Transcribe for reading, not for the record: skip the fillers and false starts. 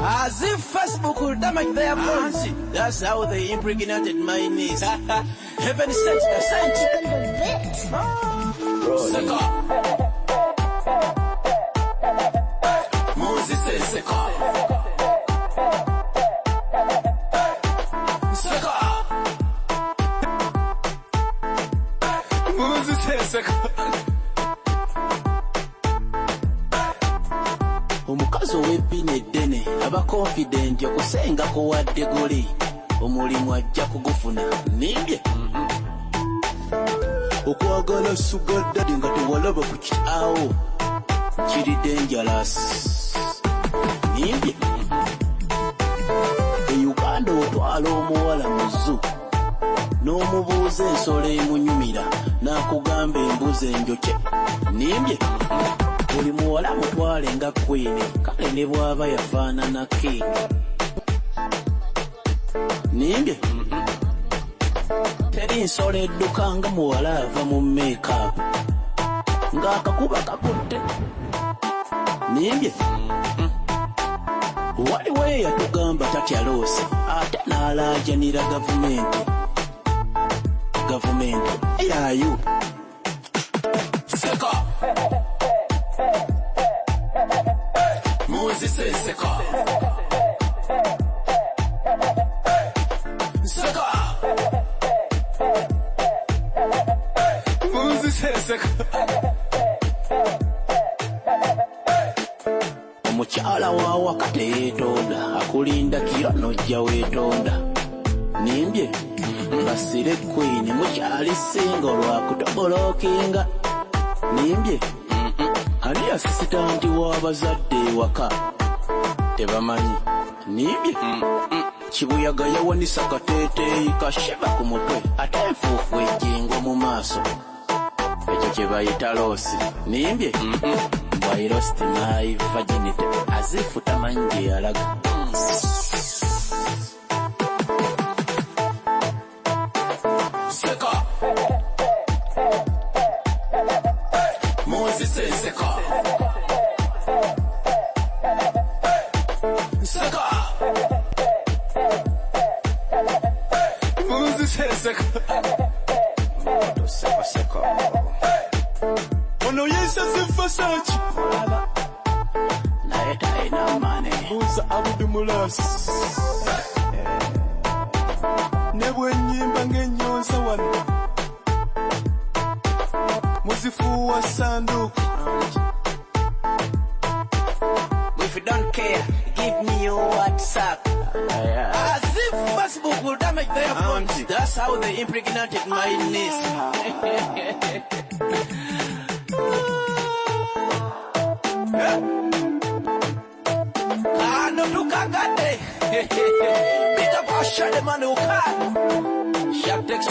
As if Facebook would damage their phones. That's how they impregnated my niece. Heaven sent the saint. Seka. Moses says Seka. Seka. Moses says Seka. Omukazi ow'ebbina eddene aba confident okusengako wadde goli omulimu ajja kugufuna nimbye okwagala sugar daddy nga tewalaba ku kitaawo kiri dangerous nimbye e Uganda otwala omuwala muzu n'omubuuza ensolo emunyumira n'akugamba embuzi enjokye nimbye buli muwala mutwale nga queen kale ne bw'aba yafaanana king nimbye teri nsolo edduka nga muwala ava mu make-up ng'akakuba kakutte nimbye waliwo eyatugamba tatya loosi ate n'alaajanira gavumenti eyayo Seka. Moses says Seka. Seka. Moses says Seka. Omukyala wa wakati yeetonda akulinda kiro nojja weetonda nimbye basire queen mukyali singa olwakutobolokinga nimbye ali assistant w'abazadde ewaka tebamanyi nimbye kibuyaga yawanisa kateeteeyi kasheba ku mutwe ate enfuufu ejjengo mu maaso ekyo kye bayita loosi nimbye I lost my virginity as if tamanyi gye yalaga Seka. Moses says Seka. Seka. Moses says Seka. Seka. Ono yesa zifasachi naeta ina mane buza abudu mulasi nebwe nyimba ngenyonsa wano muzifu wa sanduku if you don't care give me your WhatsApp as if Facebook will damage their phones. That's how they impregnated my niece. Kano tukagade Bita pasha de manu kano Shak tek